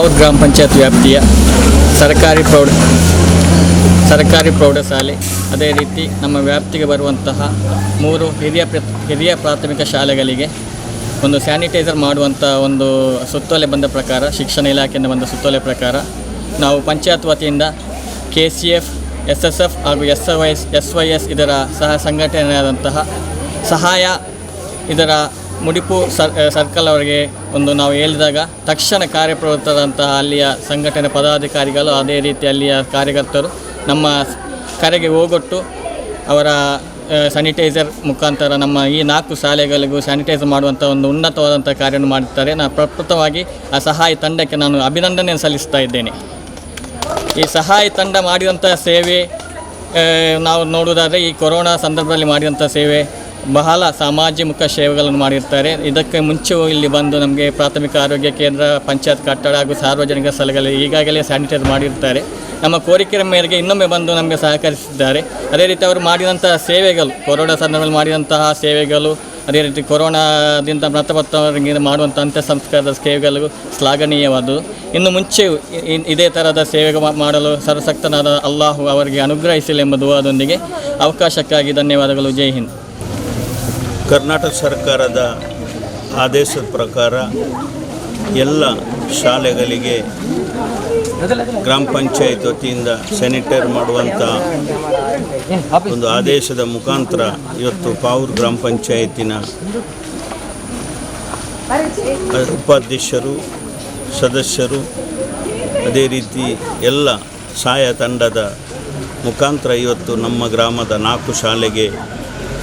ಪಾವೂರು ಗ್ರಾಮ ಪಂಚಾಯತ್ ವ್ಯಾಪ್ತಿಯ ಸರ್ಕಾರಿ ಪ್ರೌಢಶಾಲೆ, ಅದೇ ರೀತಿ ನಮ್ಮ ವ್ಯಾಪ್ತಿಗೆ ಬರುವಂತಹ 3 ಹಿರಿಯ ಪ್ರಾಥಮಿಕ ಶಾಲೆಗಳಿಗೆ ಒಂದು ಸ್ಯಾನಿಟೈಸರ್ ಮಾಡುವಂಥ ಒಂದು ಸುತ್ತೋಲೆ ಬಂದ ಪ್ರಕಾರ, ಶಿಕ್ಷಣ ಇಲಾಖೆಯಿಂದ ಬಂದ ಸುತ್ತೋಲೆ ಪ್ರಕಾರ ನಾವು ಪಂಚಾಯತ್ ವತಿಯಿಂದ KCF, SSF ಹಾಗೂ SYS ಇದರ ಸಹ ಸಂಘಟನೆಯಾದಂತಹ ಸಹಾಯ ಇದರ ಮುಡಿಪು ಸರ್ಕಲ್ ಅವರಿಗೆ ಒಂದು ನಾವು ಹೇಳಿದಾಗ ತಕ್ಷಣ ಕಾರ್ಯಪ್ರವೃತ್ತರಾದಂತಹ ಅಲ್ಲಿಯ ಸಂಘಟನೆ ಪದಾಧಿಕಾರಿಗಳು, ಅದೇ ರೀತಿ ಅಲ್ಲಿಯ ಕಾರ್ಯಕರ್ತರು ನಮ್ಮ ಕರೆಗೆ ಹೋಗೊಟ್ಟು ಅವರ ಸ್ಯಾನಿಟೈಸರ್ ಮುಖಾಂತರ ನಮ್ಮ ಈ 4 ಶಾಲೆಗಳಿಗೂ ಸ್ಯಾನಿಟೈಸರ್ ಮಾಡುವಂಥ ಒಂದು ಉನ್ನತವಾದಂಥ ಕಾರ್ಯವನ್ನು ಮಾಡುತ್ತಾರೆ. ನಾನು ಪ್ರಪ್ರಥಮವಾಗಿ ಆ ಸಹಾಯ ತಂಡಕ್ಕೆ ನಾನು ಅಭಿನಂದನೆ ಸಲ್ಲಿಸ್ತಾ ಇದ್ದೇನೆ. ಈ ಸಹಾಯ ತಂಡ ಮಾಡಿದಂಥ ಸೇವೆ ನಾವು ನೋಡುವುದಾದರೆ ಈ ಕೊರೋನಾ ಸಂದರ್ಭದಲ್ಲಿ ಮಾಡಿದಂಥ ಸೇವೆ ಬಹಳ ಸಮಾಜಮುಖ ಸೇವೆಗಳನ್ನು ಮಾಡಿರ್ತಾರೆ. ಇದಕ್ಕೆ ಮುಂಚೆಯೂ ಇಲ್ಲಿ ಬಂದು ನಮಗೆ ಪ್ರಾಥಮಿಕ ಆರೋಗ್ಯ ಕೇಂದ್ರ, ಪಂಚಾಯತ್ ಕಟ್ಟಡ ಹಾಗೂ ಸಾರ್ವಜನಿಕ ಸ್ಥಳಗಳಲ್ಲಿ ಈಗಾಗಲೇ ಸ್ಯಾನಿಟೈಸ್ ಮಾಡಿರ್ತಾರೆ. ನಮ್ಮ ಕೋರಿಕೆಯ ಮೇರೆಗೆ ಇನ್ನೊಮ್ಮೆ ಬಂದು ನಮಗೆ ಸಹಕರಿಸಿದ್ದಾರೆ. ಅದೇ ರೀತಿ ಅವರು ಮಾಡಿದಂಥ ಸೇವೆಗಳು, ಕೊರೋನಾ ಸಂದರ್ಭದಲ್ಲಿ ಮಾಡಿದಂತಹ ಸೇವೆಗಳು, ಅದೇ ರೀತಿ ಕೊರೋನಾದಿಂದ ಮೃತಪಟ್ಟವರಿಗೆ ಮಾಡುವಂಥ ಅಂತ್ಯ ಸಂಸ್ಕಾರದ ಸೇವೆಗಳು ಶ್ಲಾಘನೀಯವಾದವು. ಇನ್ನು ಮುಂಚೆಯೂ ಇದೇ ಥರದ ಸೇವೆ ಮಾಡಲು ಸರ್ವಶಕ್ತನಾದ ಅಲ್ಲಾಹು ಅವರಿಗೆ ಅನುಗ್ರಹಿಸಲಿ ಎಂಬ ದುಆದೊಂದಿಗೆ ಅವಕಾಶಕ್ಕಾಗಿ ಧನ್ಯವಾದಗಳು. ಜೈ ಹಿಂದ್. ಕರ್ನಾಟಕ ಸರ್ಕಾರದ ಆದೇಶದ ಪ್ರಕಾರ ಎಲ್ಲ ಶಾಲೆಗಳಿಗೆ ಗ್ರಾಮ ಪಂಚಾಯತ್ ವತಿಯಿಂದ ಸ್ಯಾನಿಟೈರ್ ಮಾಡುವಂಥ ಒಂದು ಆದೇಶದ ಮುಖಾಂತರ ಇವತ್ತು ಪಾವೂರು ಗ್ರಾಮ ಪಂಚಾಯತಿನ ಉಪಾಧ್ಯಕ್ಷರು, ಸದಸ್ಯರು, ಅದೇ ರೀತಿ ಎಲ್ಲ ಸಹಾಯ ತಂಡದ ಮುಖಾಂತರ ಇವತ್ತು ನಮ್ಮ ಗ್ರಾಮದ 4 ಶಾಲೆಗೆ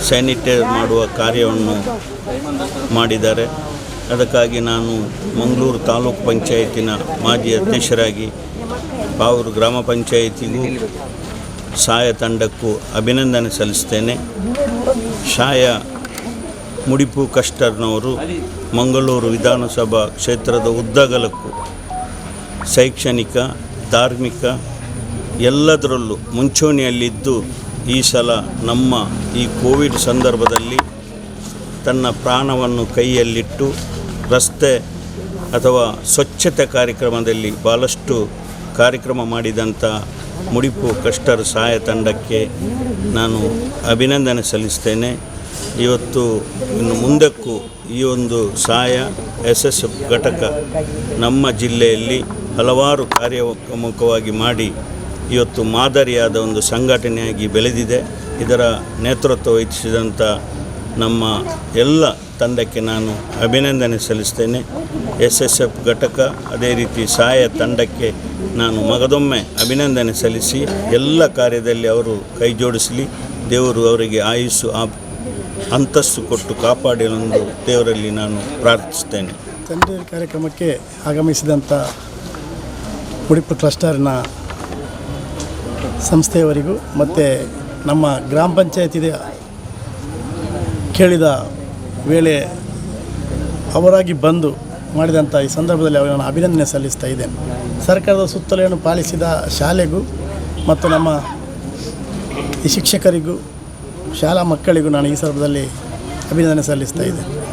ಸ್ಯಾನಿಟೈಸ್ ಮಾಡುವ ಕಾರ್ಯವನ್ನು ಮಾಡಿದ್ದಾರೆ. ಅದಕ್ಕಾಗಿ ನಾನು ಮಂಗಳೂರು ತಾಲೂಕು ಪಂಚಾಯತಿನ ಮಾಜಿ ಅಧ್ಯಕ್ಷರಾಗಿ ಪಾವೂರು ಗ್ರಾಮ ಪಂಚಾಯತಿಗೂ ಸಹಾಯ ತಂಡಕ್ಕೂ ಅಭಿನಂದನೆ ಸಲ್ಲಿಸ್ತೇನೆ. ಶಾಯ ಮುಡಿಪು ಕಷ್ಟರ್ನವರು ಮಂಗಳೂರು ವಿಧಾನಸಭಾ ಕ್ಷೇತ್ರದ ಉದ್ದಗಲಕ್ಕೂ ಶೈಕ್ಷಣಿಕ, ಧಾರ್ಮಿಕ ಎಲ್ಲದರಲ್ಲೂ ಮುಂಚೂಣಿಯಲ್ಲಿದ್ದು ಈ ಸಲ ನಮ್ಮ ಈ ಕೋವಿಡ್ ಸಂದರ್ಭದಲ್ಲಿ ತನ್ನ ಪ್ರಾಣವನ್ನು ಕೈಯಲ್ಲಿಟ್ಟು ರಸ್ತೆ ಅಥವಾ ಸ್ವಚ್ಛತೆ ಕಾರ್ಯಕ್ರಮದಲ್ಲಿ ಭಾಳಷ್ಟು ಕಾರ್ಯಕ್ರಮ ಮಾಡಿದಂಥ ಮುಡಿಪು ಕಷ್ಟರ್ ಸಹಾಯ ತಂಡಕ್ಕೆ ನಾನು ಅಭಿನಂದನೆ ಸಲ್ಲಿಸ್ತೇನೆ. ಇವತ್ತು ಇನ್ನು ಮುಂದಕ್ಕೂ ಈ ಒಂದು ಸಹಾಯ SSF ಘಟಕ ನಮ್ಮ ಜಿಲ್ಲೆಯಲ್ಲಿ ಹಲವಾರು ಕಾರ್ಯೋನ್ಮುಖವಾಗಿ ಮಾಡಿ ಇವತ್ತು ಮಾದರಿಯಾದ ಒಂದು ಸಂಘಟನೆಯಾಗಿ ಬೆಳೆದಿದೆ. ಇದರ ನೇತೃತ್ವ ವಹಿಸಿದಂಥ ನಮ್ಮ ಎಲ್ಲ ತಂಡಕ್ಕೆ ನಾನು ಅಭಿನಂದನೆ ಸಲ್ಲಿಸ್ತೇನೆ. SSF ಘಟಕ ಅದೇ ರೀತಿ ಸಹಾಯ ತಂಡಕ್ಕೆ ನಾನು ಮಗದೊಮ್ಮೆ ಅಭಿನಂದನೆ ಸಲ್ಲಿಸಿ ಎಲ್ಲ ಕಾರ್ಯದಲ್ಲಿ ಅವರು ಕೈ ಜೋಡಿಸಲಿ, ದೇವರು ಅವರಿಗೆ ಆಯುಸ್ಸು ಅಂತಸ್ತು ಕೊಟ್ಟು ಕಾಪಾಡಲೆಂದು ದೇವರಲ್ಲಿ ನಾನು ಪ್ರಾರ್ಥಿಸ್ತೇನೆ. ತಂದೆ ಕಾರ್ಯಕ್ರಮಕ್ಕೆ ಆಗಮಿಸಿದಂಥ ಮುಡಿಪು ಕ್ಲಸ್ಟರ್ನ ಸಂಸ್ಥೆಯವರಿಗೂ ಮತ್ತು ನಮ್ಮ ಗ್ರಾಮ ಪಂಚಾಯತಿಗೆ ಕೇಳಿದ ವೇಳೆ ಅವರಾಗಿ ಬಂದು ಮಾಡಿದಂಥ ಈ ಸಂದರ್ಭದಲ್ಲಿ ಅವರನ್ನು ಅಭಿನಂದನೆ ಸಲ್ಲಿಸ್ತಾ ಇದ್ದೇನೆ. ಸರ್ಕಾರದ ಸುತ್ತೋಲೆಯನ್ನು ಪಾಲಿಸಿದ ಶಾಲೆಗೂ ಮತ್ತು ನಮ್ಮ ಈ ಶಿಕ್ಷಕರಿಗೂ, ಶಾಲಾ ಮಕ್ಕಳಿಗೂ ನಾನು ಈ ಸಂದರ್ಭದಲ್ಲಿ ಅಭಿನಂದನೆ ಸಲ್ಲಿಸ್ತಾ ಇದ್ದೇನೆ.